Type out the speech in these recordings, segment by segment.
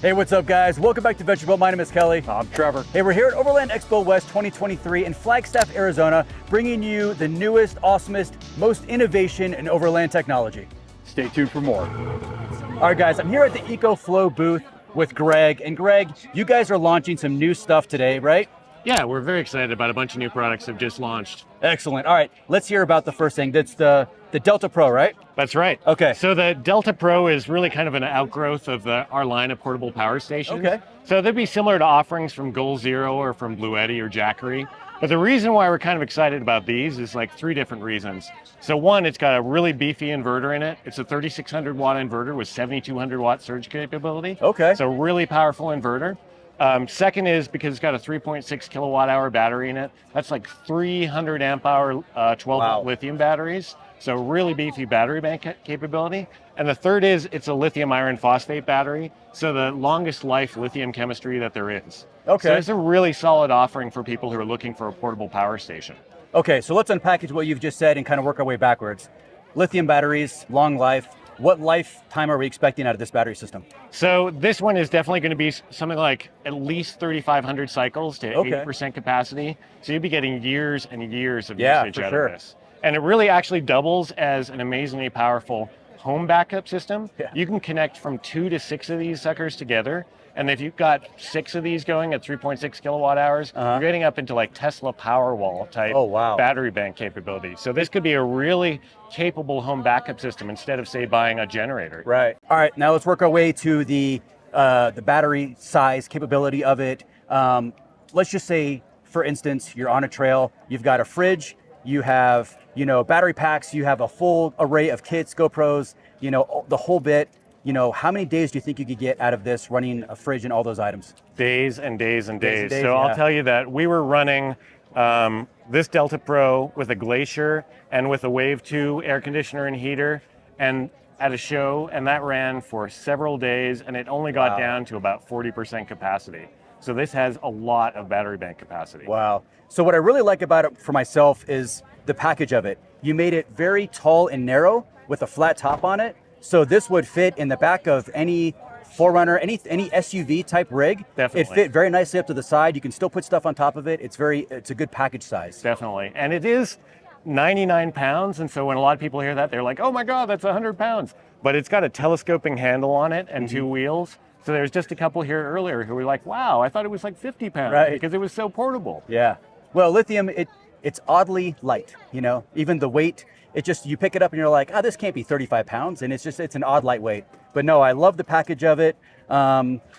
Hey, what's up, guys? Welcome back to Vegetable. My name is Kelly. I'm Trevor. Hey, we're here at Overland Expo West 2023 in Flagstaff, Arizona, bringing you the newest, awesomest, most innovation in Overland technology. Stay tuned for more. All right, guys, I'm here at the Ecoflow booth with Greg. And Greg, you guys are launching some new stuff today, right? Yeah, we're very excited about a bunch of new products that have just launched. Excellent. All right, let's hear about the first thing. That's the Delta Pro, right? That's right. Okay. So the Delta Pro is really kind of an outgrowth of our line of portable power stations. Okay. So they'd be similar to offerings from Goal Zero or from Bluetti or Jackery. But the reason why we're kind of excited about these is like three different reasons. So one, it's got a really beefy inverter in it. It's a 3600 watt inverter with 7200 watt surge capability. Okay. So really powerful inverter. Second is because it's got a 3.6 kilowatt hour battery in it. That's like 300 amp hour 12 volt lithium batteries. So really beefy battery bank capability. And the third is it's a lithium iron phosphate battery. So the longest life lithium chemistry that there is. Okay. So it's a really solid offering for people who are looking for a portable power station. Okay, so let's unpackage what you've just said and kind of work our way backwards. Lithium batteries, long life. What lifetime are we expecting out of this battery system? So this one is definitely going to be something like at least 3,500 cycles to 80% capacity. So you'll be getting years and years of usage out of this. And it really actually doubles as an amazingly powerful home backup system. Yeah. You can connect from 2 to 6 of these suckers together. And if you've got 6 of these going at 3.6 kilowatt hours, you're getting up into like Tesla Powerwall type battery bank capability. So this could be a really capable home backup system instead of, say, buying a generator. Right. All right, now let's work our way to the battery size capability of it. Let's just say, for instance, you're on a trail, you've got a fridge, you have, battery packs, you have a full array of kits, GoPros, the whole bit. How many days do you think you could get out of this running a fridge and all those items? Days and days and days. Days, so I'll tell you that we were running this Delta Pro with a Glacier and with a Wave 2 air conditioner and heater and at a show, and that ran for several days, and it only got down to about 40% capacity. So this has a lot of battery bank capacity. Wow. So what I really like about it for myself is the package of it. You made it very tall and narrow with a flat top on it. So this would fit in the back of any 4Runner, any SUV type rig. Definitely. It fit very nicely up to the side. You can still put stuff on top of it. It's a good package size. Definitely. And it is 99 pounds. And so when a lot of people hear that, they're like, oh my God, that's 100 pounds. But it's got a telescoping handle on it and 2 wheels. So there's just a couple here earlier who were like, wow, I thought it was like 50 pounds because it was so portable. Yeah. Well, lithium, it's oddly light, even the weight. It just, you pick it up and you're like, this can't be 35 pounds. And it's an odd lightweight. But no, I love the package of it.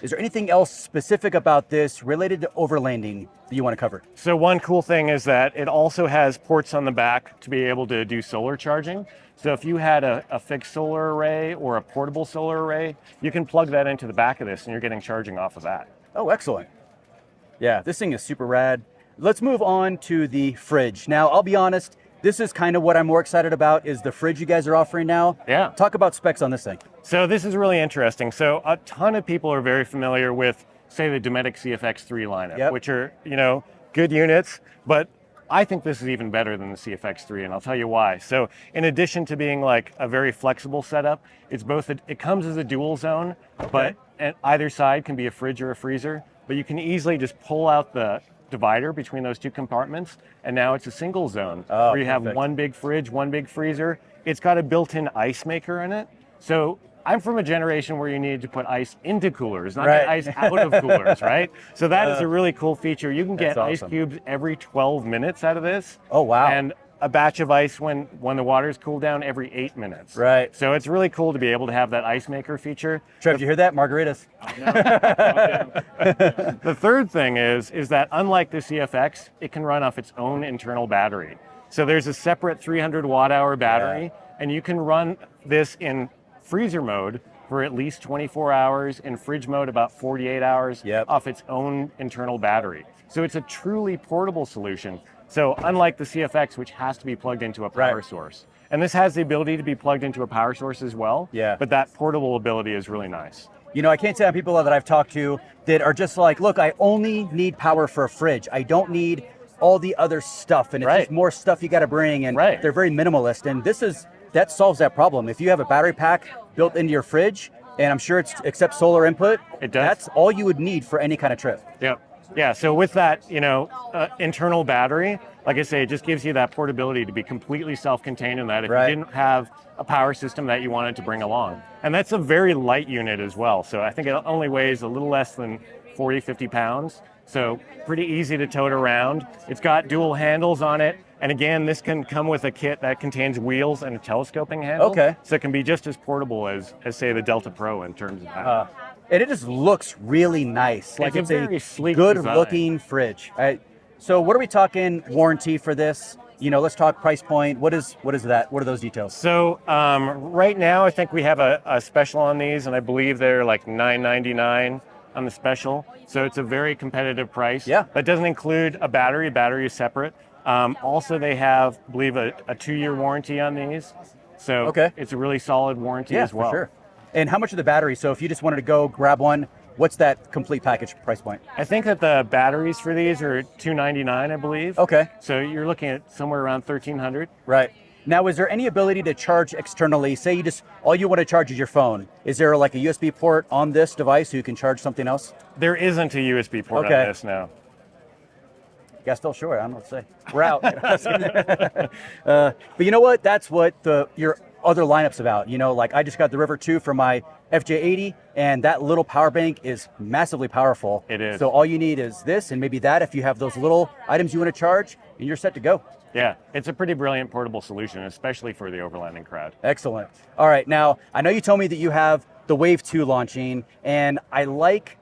Is there anything else specific about this related to overlanding that you want to cover? So one cool thing is that it also has ports on the back to be able to do solar charging. So if you had a fixed solar array or a portable solar array, you can plug that into the back of this and you're getting charging off of that. Oh, excellent. Yeah, this thing is super rad. Let's move on to the fridge. Now, I'll be honest, this is kind of what I'm more excited about is the fridge you guys are offering now. Yeah. Talk about specs on this thing. So this is really interesting. So a ton of people are very familiar with, say, the Dometic CFX3 lineup, which are, good units, but I think this is even better than the CFX3, and I'll tell you why. So in addition to being like a very flexible setup, it comes as a dual zone, but at either side can be a fridge or a freezer, but you can easily just pull out the divider between those 2 compartments, and now it's a single zone where you have one big fridge, one big freezer. It's got a built-in ice maker in it. So I'm from a generation where you needed to put ice into coolers, not get ice out of coolers, right? So that is a really cool feature. You can get ice cubes every 12 minutes out of this. Oh, wow. And a batch of ice when the water's cooled down every 8 minutes. Right. So it's really cool to be able to have that ice maker feature. Trev, did you hear that? Margaritas. The third thing is that unlike the CFX, it can run off its own internal battery. So there's a separate 300 watt hour battery, and you can run this in freezer mode for at least 24 hours, in fridge mode about 48 hours off its own internal battery. So it's a truly portable solution. So unlike the CFX, which has to be plugged into a power source. And this has the ability to be plugged into a power source as well, but that portable ability is really nice. I can't tell people that I've talked to that are just like, look, I only need power for a fridge. I don't need all the other stuff, and it's just more stuff you got to bring, and they're very minimalist. And that solves that problem. If you have a battery pack built into your fridge, And I'm sure it's accepts solar input. It does. That's all you would need for any kind of trip. Yep. Yeah, so with that, internal battery, like I say, it just gives you that portability to be completely self-contained in that if you didn't have a power system that you wanted to bring along. And that's a very light unit as well. So I think it only weighs a little less than 40, 50 pounds. So pretty easy to tote around. It's got dual handles on it. And again, this can come with a kit that contains wheels and a telescoping handle. Okay. So it can be just as portable as say, the Delta Pro in terms of that. And it just looks really nice. Like it's a very sleek good design. looking fridge. So what are we talking warranty for this? Let's talk price point. What is that? What are those details? So right now, I think we have a special on these, and I believe they're like $9.99 on the special. So it's a very competitive price. Yeah. That doesn't include a battery. Battery is separate. Also, they have, I believe, a 2-year warranty on these. So it's a really solid warranty as well. For sure. And how much of the battery? So if you just wanted to go grab one, what's that complete package price point? I think that the batteries for these are $299, I believe. Okay. So you're looking at somewhere around $1,300. Right. Now, is there any ability to charge externally? Say all you want to charge is your phone. Is there like a USB port on this device so you can charge something else? There isn't a USB port on this now. You guys still short? I don't know what to say. We're out. But you know what? That's what your other lineup's about. Like I just got the River 2 for my FJ80, and that little power bank is massively powerful. It is. So all you need is this and maybe that if you have those little items you want to charge, and you're set to go. Yeah, it's a pretty brilliant portable solution, especially for the overlanding crowd. Excellent. All right, now, I know you told me that you have the Wave 2 launching, and I live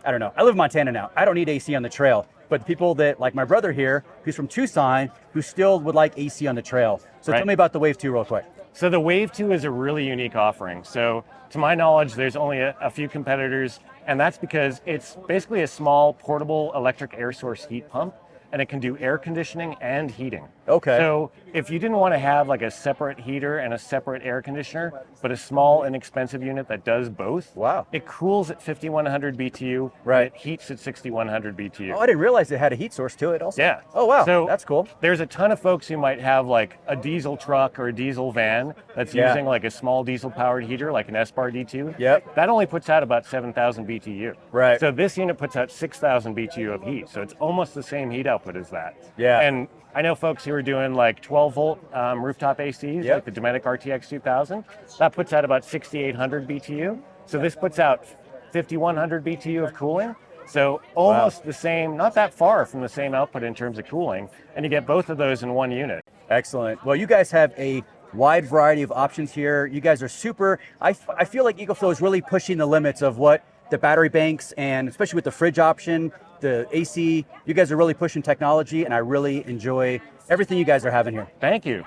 in Montana now. I don't need AC on the trail, but the people that, like my brother here, who's from Tucson, who still would like AC on the trail. So tell me about the Wave 2 real quick. So the Wave 2 is a really unique offering. So to my knowledge, there's only a few competitors, and that's because it's basically a small portable electric air source heat pump, and it can do air conditioning and heating. Okay. So if you didn't want to have like a separate heater and a separate air conditioner, but a small, inexpensive unit that does both, wow, it cools at 5,100 BTU, right? And it heats at 6,100 BTU. Oh, I didn't realize it had a heat source to it also. Yeah. Oh, wow, so that's cool. There's a ton of folks who might have like a diesel truck or a diesel van that's using like a small diesel-powered heater, like an S-Bar D2. Yep. That only puts out about 7,000 BTU. Right. So this unit puts out 6,000 BTU of heat. So it's almost the same heat output as that. Yeah. And I know folks who are doing like 12-volt rooftop ACs, like the Dometic RTX 2000. That puts out about 6,800 BTU. So this puts out 5,100 BTU of cooling. So almost the same, not that far from the same output in terms of cooling. And you get both of those in one unit. Excellent. Well, you guys have a wide variety of options here. You guys are super, I feel like Ecoflow is really pushing the limits of what the battery banks, and especially with the fridge option, the AC, you guys are really pushing technology, and I really enjoy everything you guys are having here. Thank you.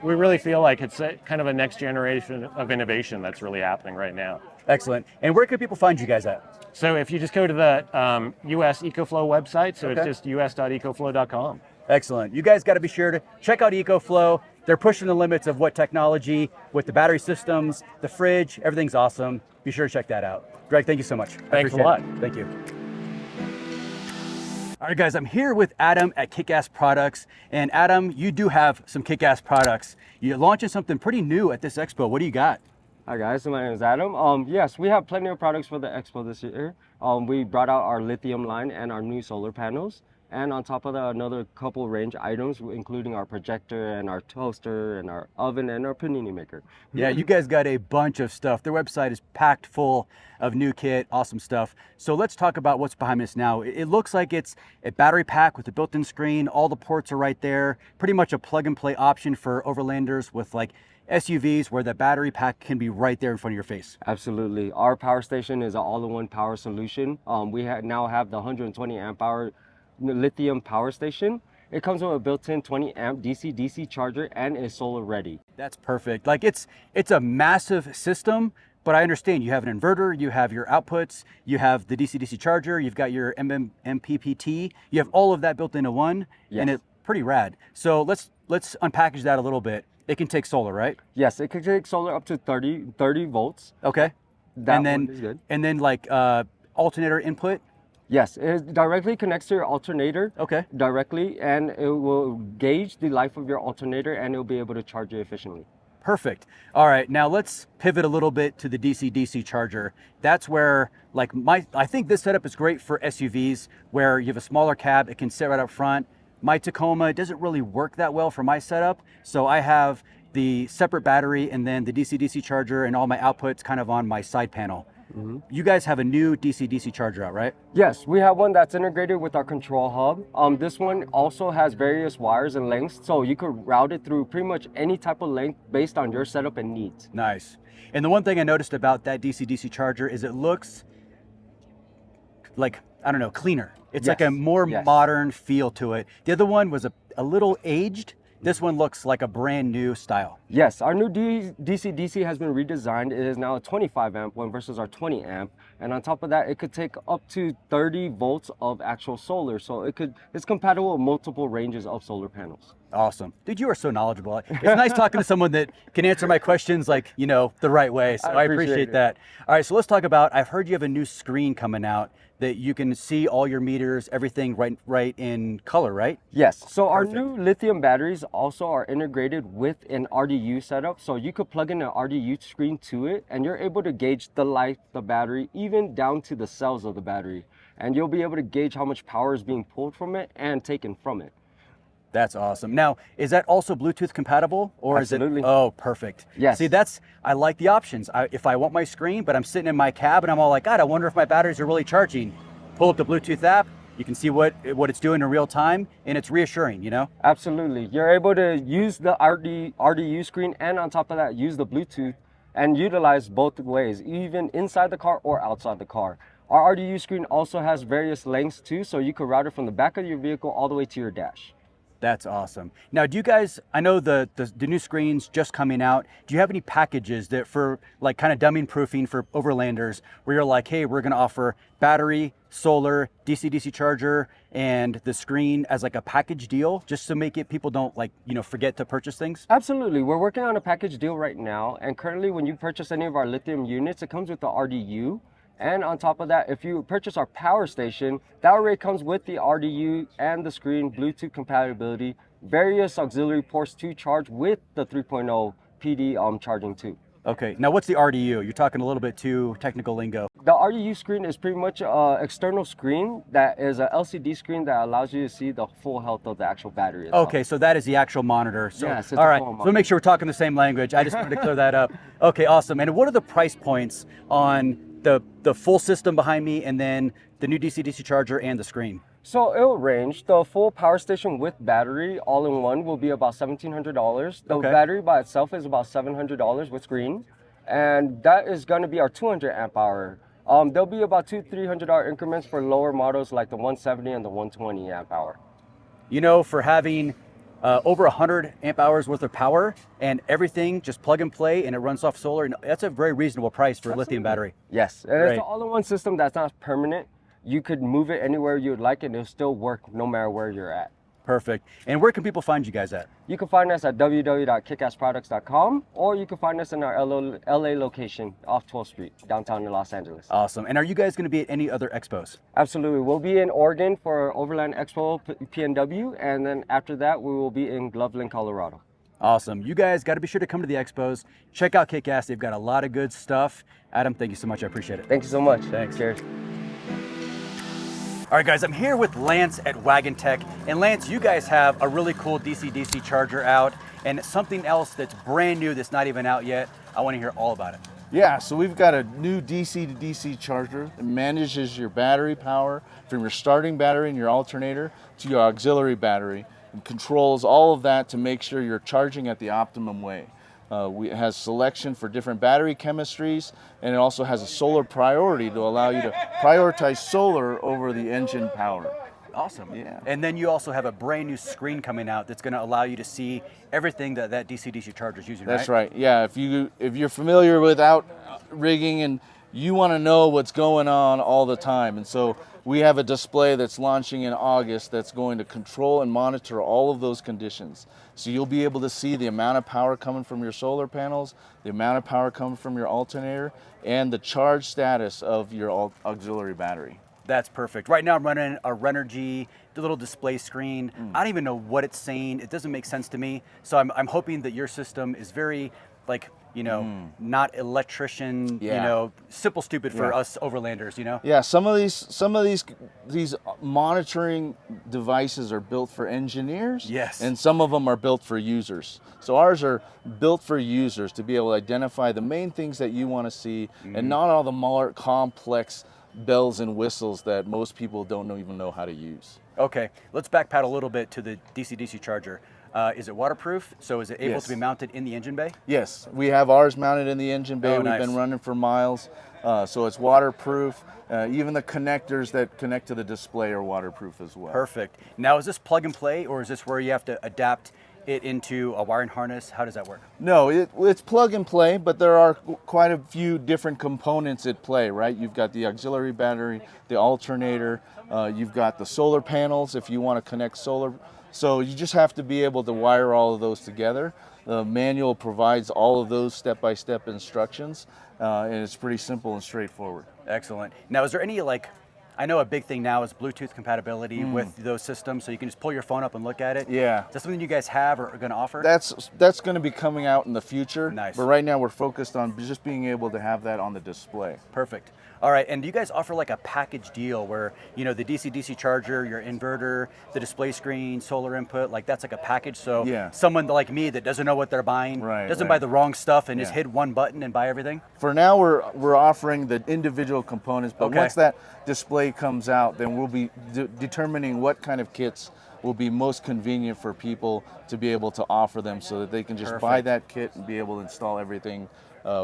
We really feel like it's kind of a next generation of innovation that's really happening right now. Excellent. And where can people find you guys at? So if you just go to the US Ecoflow website, so it's just us.ecoflow.com. Excellent. You guys got to be sure to check out Ecoflow. They're pushing the limits of what technology, with the battery systems, the fridge, everything's awesome. Be sure to check that out. Greg, thank you so much. Thanks a lot. Thank you. All right, guys, I'm here with Adam at Kickass Products. And Adam, you do have some Kickass products. You're launching something pretty new at this expo. What do you got? Hi guys, my name is Adam. Yes, we have plenty of products for the expo this year. We brought out our lithium line and our new solar panels. And on top of that, another couple range items, including our projector and our toaster and our oven and our panini maker. Yeah, you guys got a bunch of stuff. Their website is packed full of new kit, awesome stuff. So let's talk about what's behind us now. It looks like it's a battery pack with a built-in screen. All the ports are right there. Pretty much a plug and play option for overlanders with like SUVs where the battery pack can be right there in front of your face. Absolutely. Our power station is an all-in-one power solution. We now have the 120 amp hour lithium power station. It comes with a built-in 20 amp DC-DC charger and is solar ready. That's perfect. Like it's a massive system, but I understand you have an inverter, you have your outputs, you have the DC-DC charger, you've got your MPPT, you have all of that built into one, and it's pretty rad. So let's unpackage that a little bit. It can take solar, right? Yes, it can take solar up to 30 volts. Okay. That one is good. And then like alternator input? Yes, it directly connects to your alternator. Okay. Directly, and it will gauge the life of your alternator and it'll be able to charge it efficiently. Perfect. All right, now let's pivot a little bit to the DC-DC charger. That's where, like, I think this setup is great for SUVs where you have a smaller cab, it can sit right up front. My Tacoma doesn't really work that well for my setup, so I have the separate battery and then the DC-DC charger and all my outputs kind of on my side panel. You guys have a new DC-DC charger out, right? Yes, we have one that's integrated with our control hub. This one also has various wires and lengths, so you could route it through pretty much any type of length based on your setup and needs. Nice. And the one thing I noticed about that DC-DC charger is it looks like, I don't know, cleaner. It's like a more modern feel to it. The other one was a little aged. This one looks like a brand new style. Yes, our new DC-DC has been redesigned. It is now a 25 amp one versus our 20 amp. And on top of that, it could take up to 30 volts of actual solar. So it's compatible with multiple ranges of solar panels. Awesome. Dude, you are so knowledgeable. It's nice talking to someone that can answer my questions like, you know, the right way. So I appreciate that. All right, so let's talk about, I've heard you have a new screen coming out that you can see all your meters, everything right in color, right? Yes. So our new lithium batteries also are integrated with an RDU setup. So you could plug in an RDU screen to it and you're able to gauge the life, the battery, even down to the cells of the battery. And you'll be able to gauge how much power is being pulled from it and taken from it. That's awesome. Now, is that also Bluetooth compatible or Absolutely. is it? Oh, perfect. Yes. See, I like the options. If I want my screen, but I'm sitting in my cab and I'm all like, God, I wonder if my batteries are really charging. Pull up the Bluetooth app, you can see what it's doing in real time, and it's reassuring, you know? Absolutely. You're able to use the RDU screen and on top of that, use the Bluetooth and utilize both ways, even inside the car or outside the car. Our RDU screen also has various lengths too, so you can route it from the back of your vehicle all the way to your dash. That's awesome. Now, do you guys, I know the new screen's just coming out. Do you have any packages that for like kind of dummy proofing for overlanders where you're like, hey, we're gonna offer battery, solar, DC-DC charger, and the screen as like a package deal just to make it, people don't like, you know, forget to purchase things? Absolutely. We're working on a package deal right now. And currently when you purchase any of our lithium units, it comes with the RDU. And on top of that, if you purchase our power station, that already comes with the RDU and the screen, Bluetooth compatibility, various auxiliary ports to charge with the 3.0 PD charging too. Okay, now what's the RDU? You're talking a little bit too technical lingo. The RDU screen is pretty much an external screen that is an LCD screen that allows you to see the full health of the actual battery itself. Okay, so that is the actual monitor. So, yes, it's all right, full so monitor. make sure we're talking the same language. I just wanted to clear that up. Okay, awesome. And what are the price points on the full system behind me and then the new DC-DC charger and the screen? So it'll range. The full power station with battery all in one will be about $1,700. The battery by itself is about $700 with screen. And that is going to be our 200 amp hour. There'll be about $200-$300 increments for lower models like the 170 and the 120 amp hour. You know, for having over 100 amp hours worth of power and everything just plug and play and it runs off solar, and that's a very reasonable price for a lithium battery. Yes, and it's an all-in-one system that's not permanent. You could move it anywhere you would like and it'll still work no matter where you're at. Perfect. And where can people find you guys at? You can find us at www.kickassproducts.com or you can find us in our LA location off 12th Street, downtown in Los Angeles. Awesome. And are you guys going to be at any other expos? Absolutely. We'll be in Oregon for Overland Expo PNW, and then after that, we will be in Loveland, Colorado. Awesome. You guys got to be sure to come to the expos. Check out Kickass. They've got a lot of good stuff. Adam, thank you so much. I appreciate it. Thank you so much. Thanks. Cheers. All right, guys, I'm here with Lance at Wagan Tech. And Lance, you guys have a really cool DC-DC charger out and something else that's brand new that's not even out yet. I want to hear all about it. Yeah, so we've got a new DC to DC charger that manages your battery power from your starting battery and your alternator to your auxiliary battery and controls all of that to make sure you're charging at the optimum way. It has selection for different battery chemistries, and it also has a solar priority to allow you to prioritize solar over the engine power. Awesome. Yeah. And then you also have a brand new screen coming out that's going to allow you to see everything that DC-DC charger is using, right? That's right. Yeah, if you're familiar with out rigging and you want to know what's going on all the time, and so we have a display that's launching in August that's going to control and monitor all of those conditions. So you'll be able to see the amount of power coming from your solar panels, the amount of power coming from your alternator, and the charge status of your auxiliary battery. That's perfect. Right now I'm running a Renogy, the little display screen. I don't even know what it's saying. It doesn't make sense to me. So I'm hoping that your system is very like, you know, not electrician, you know, simple stupid for us overlanders, you know? Yeah, some of these monitoring devices are built for engineers. Yes. And some of them are built for users. So ours are built for users to be able to identify the main things that you want to see and not all the more complex bells and whistles that most people don't even know how to use. Okay, let's backpedal a little bit to the DC-DC charger. Is it waterproof? So is it able to be mounted in the engine bay? Yes, we have ours mounted in the engine bay. Oh, We've nice. been running for miles, so it's waterproof. Even the connectors that connect to the display are waterproof as well. Perfect. Now, is this plug and play, or is this where you have to adapt it into a wiring harness? How does that work? No, it's plug and play, but there are quite a few different components at play, right? You've got the auxiliary battery, the alternator, you've got the solar panels if you want to connect solar. So you just have to be able to wire all of those together. The manual provides all of those step-by-step instructions, and it's pretty simple and straightforward. Excellent. Now, is there any, like, I know a big thing now is Bluetooth compatibility with those systems, so you can just pull your phone up and look at it. Yeah. Is that something you guys have or are going to offer? That's going to be coming out in the future. Nice. But right now we're focused on just being able to have that on the display. Perfect. All right, and do you guys offer like a package deal where, you know, the DC-DC charger, your inverter, the display screen, solar input, like that's like a package, so someone like me that doesn't know what they're buying, doesn't buy the wrong stuff and just hit one button and buy everything? For now, we're offering the individual components, but once that display comes out, then we'll be determining what kind of kits will be most convenient for people to be able to offer them so that they can just buy that kit and be able to install everything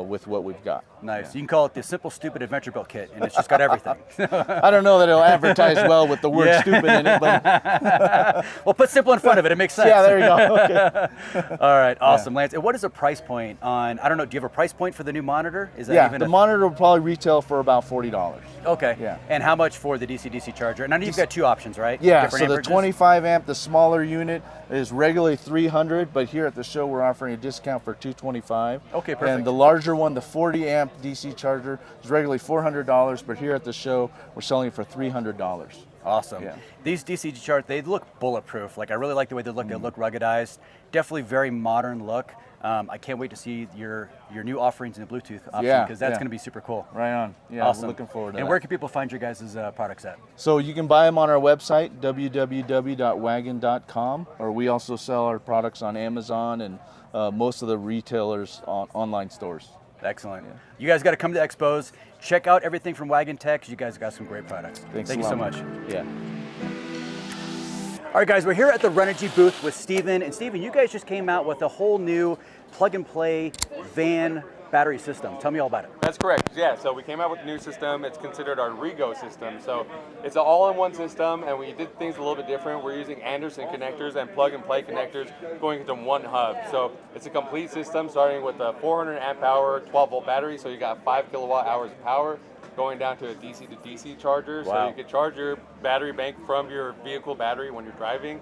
with what we've got. Nice. You can call it the Simple Stupid Adventure Built Kit, and it's just got everything. I don't know that it'll advertise well with the word stupid in it, but well, put simple in front of it. It makes sense. Yeah, there you go. Okay. All right, awesome, Lance. And what is the price point on? I don't know. Do you have a price point for the new monitor? Is that even the monitor will probably retail for about $40. Okay. Yeah. And how much for the DC-DC charger? And I know you've got two options, right? Yeah. Different So the amperages? 25 amp, the smaller unit, is regularly $300, but here at the show we're offering a discount for $225. Okay, perfect. And the larger one, the 40 amp DC charger, is regularly $400, but here at the show we're selling it for $300. Awesome. Yeah. These DC charts, they look bulletproof. Like I really like the way they look. They look ruggedized. Definitely very modern look. I can't wait to see your new offerings in the Bluetooth option because that's going to be super cool. Right on. Yeah, awesome. we're looking forward to And that. where can people find your guys' products at? So you can buy them on our website, www.wagan.com, or we also sell our products on Amazon and most of the retailers on online stores. Excellent. You guys got to come to Expos. Check out everything from Wagan Tech 'cause you guys got some great products. Thank you so much. Yeah. All right, guys, we're here at the Renogy booth with Steven. And Steven, you guys just came out with a whole new plug-and-play van battery system. Tell me all about it. That's correct. Yeah, so we came out with a new system. It's considered our Rego system. So it's an all-in-one system, and we did things a little bit different. We're using Anderson connectors and plug-and-play connectors going into one hub. So it's a complete system starting with a 400 amp hour, 12-volt battery. So you got 5 kilowatt hours of power going down to a DC to DC charger. Wow. So you can charge your battery bank from your vehicle battery when you're driving.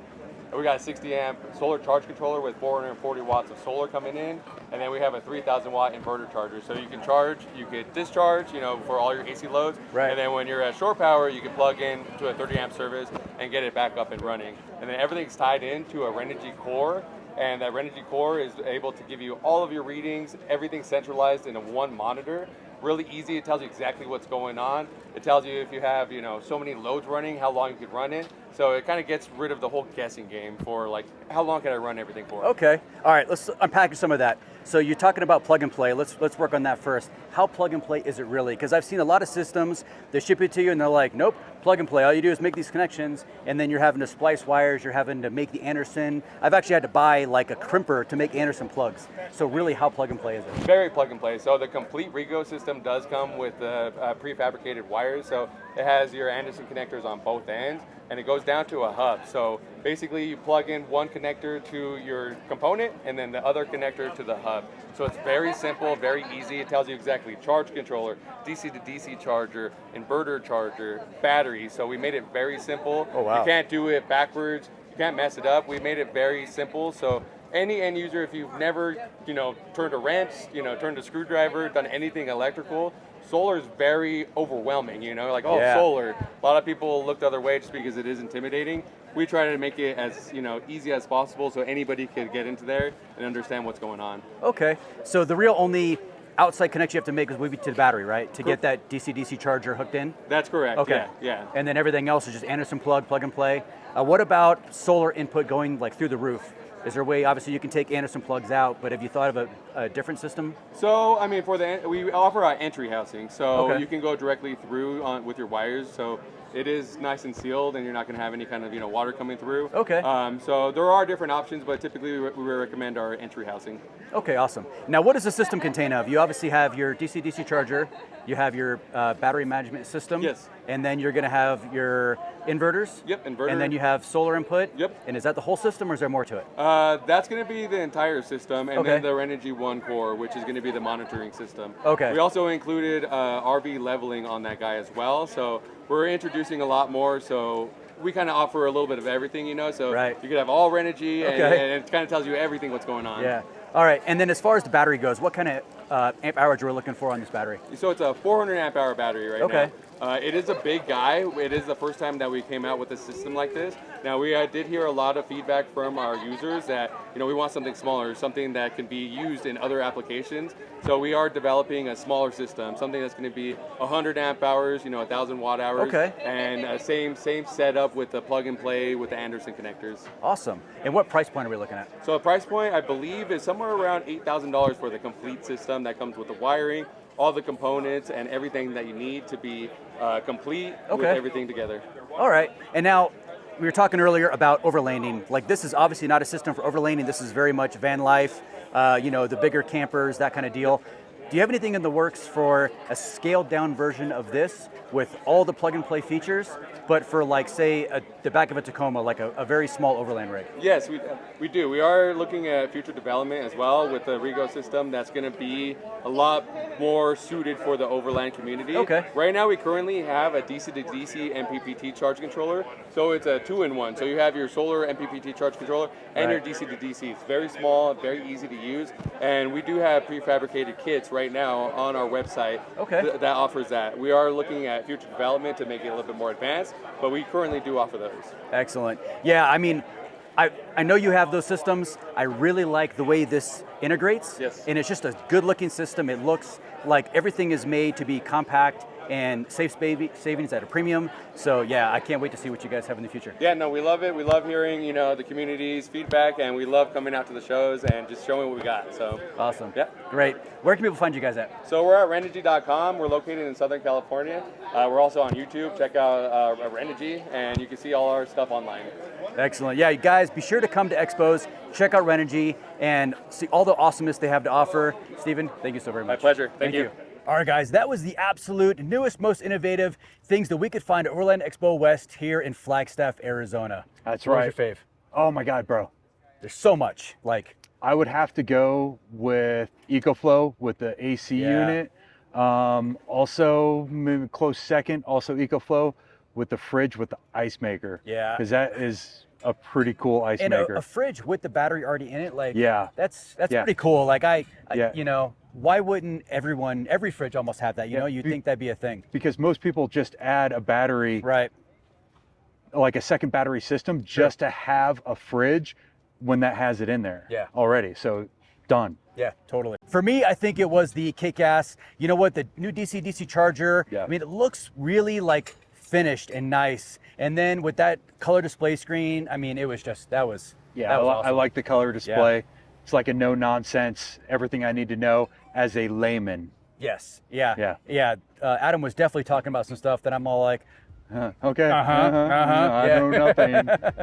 And we got a 60 amp solar charge controller with 440 watts of solar coming in. And then we have a 3,000 watt inverter charger. So you can charge, you could discharge, you know, for all your AC loads. Right. And then when you're at shore power, you can plug in to a 30 amp service and get it back up and running. And then everything's tied into a Renogy core. And that Renogy core is able to give you all of your readings, everything centralized in a one monitor. Really easy. It tells you exactly what's going on. It tells you if you have, you know, so many loads running, how long you could run it. So it kind of gets rid of the whole guessing game for like, how long can I run everything for? Okay. All right, let's unpack some of that. So you're talking about plug and play. Let's work on that first. How plug and play is it really? Because I've seen a lot of systems, they ship it to you and they're like, nope, plug and play. All you do is make these connections and then you're having to splice wires, you're having to make the Anderson. I've actually had to buy like a crimper to make Anderson plugs. So really, how plug and play is it? Very plug and play. So the complete Rego system does come with prefabricated wires. So it has your Anderson connectors on both ends and it goes down to a hub. So basically you plug in one connector to your component and then the other connector to the hub. So it's very simple, very easy. It tells you exactly charge controller, DC to DC charger, inverter charger, battery. So we made it very simple. Oh, wow. You can't do it backwards. You can't mess it up. We made it very simple. So any end user, if you've never, you know, turned a wrench, you know, turned a screwdriver, done anything electrical, solar is very overwhelming, you know, like, oh, Yeah. solar. A lot of people look the other way just because it is intimidating. we try to make it as easy as possible so anybody could get into there and understand what's going on. Okay, so the real only outside connection you have to make is maybe to the battery, right? To get that DC-DC charger hooked in? That's correct, okay. Yeah. And then everything else is just Anderson plug and play. What about solar input going like through the roof? Is there a way, obviously you can take Anderson plugs out, but have you thought of a different system? So, I mean, we offer entry housing, so okay. you can go directly through with your wires, so it is nice and sealed and you're not going to have any kind of water coming through. Okay. So there are different options, but typically we recommend our entry housing. Okay, awesome. Now what does the system contain of? You obviously have your DC-DC charger, you have your battery management system. Yes. And then you're going to have your inverters. Yep, inverter. And then you have solar input. Yep. And is that the whole system or is there more to it? That's going to be the entire system, and okay. then the Renogy One core, which is going to be the monitoring system. Okay. We also included RV leveling on that guy as well, so we're introducing a lot more, so we kind of offer a little bit of everything, so right. you could have all Renogy, and it kind of tells you everything what's going on. Yeah. All right, and then as far as the battery goes, what kind of amp hours we're looking for on this battery? So it's a 400 amp hour battery right okay. now. It is a big guy. It is the first time that we came out with a system like this. Now we did hear a lot of feedback from our users that we want something smaller, something that can be used in other applications. So we are developing a smaller system, something that's going to be 100 amp hours, 1,000 watt hours, okay. and same setup with the plug and play with the Anderson connectors. Awesome. And what price point are we looking at? So the price point, I believe, is somewhere around $8,000 for the complete system that comes with the wiring, all the components, and everything that you need to be complete with everything together. All right. And now, we were talking earlier about overlanding. Like, this is obviously not a system for overlanding. This is very much van life, the bigger campers, that kind of deal. Do you have anything in the works for a scaled down version of this with all the plug and play features, but for like, say, the back of a Tacoma, like a very small overland rig? Yes, we do. We are looking at future development as well with the Rego system that's going to be a lot more suited for the overland community. Okay. Right now we currently have a DC to DC MPPT charge controller, so it's a 2-in-1. So you have your solar MPPT charge controller and your DC to DC. It's very small, very easy to use, and we do have prefabricated kits right now on our website that offers that. We are looking at future development to make it a little bit more advanced, but we currently do offer those. Excellent. Yeah, I mean, I know you have those systems. I really like the way this integrates. Yes. And it's just a good looking system. It looks like everything is made to be compact and save savings at a premium. So yeah, I can't wait to see what you guys have in the future. Yeah, no, we love it. We love hearing, the community's feedback, and we love coming out to the shows and just showing what we got. So awesome. Yeah. Great. Where can people find you guys at? So we're at Renogy.com. We're located in Southern California. We're also on YouTube. Check out Renogy, and you can see all our stuff online. Excellent. Yeah, you guys, be sure to come to Expos, check out Renogy, and see all the awesomeness they have to offer. Stephen, thank you so very much. My pleasure. Thank you. All right, guys, that was the absolute newest, most innovative things that we could find at Overland Expo West here in Flagstaff, Arizona. That's what right. Was your fave? Oh my God, bro. There's so much. Like, I would have to go with Ecoflow with the AC unit. Also, maybe close second, also Ecoflow with the fridge with the ice maker. Yeah. Because that is a pretty cool ice maker. A fridge with the battery already in it, like, that's Yeah. pretty cool. Like, why wouldn't every fridge almost have that? You'd think that'd be a thing. Because most people just add a battery, right? Like a second battery system, just to have a fridge when that has it in there already. So done. Yeah, totally. For me, I think it was the Kickass. You know what? The new DC-DC charger. Yeah. I mean, it looks really like finished and nice. And then with that color display screen, I mean, it was just, that was awesome. I like the color display. Yeah. It's like a no nonsense, everything I need to know as a layman. Yes. Yeah. Adam was definitely talking about some stuff that I'm all like, okay. I know nothing.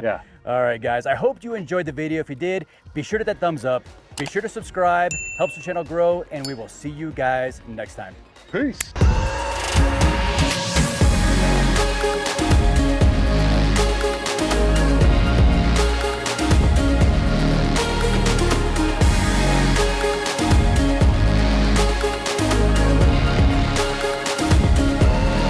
Yeah. All right, guys. I hope you enjoyed the video. If you did, be sure to hit that thumbs up. Be sure to subscribe. Helps the channel grow, and we will see you guys next time. Peace.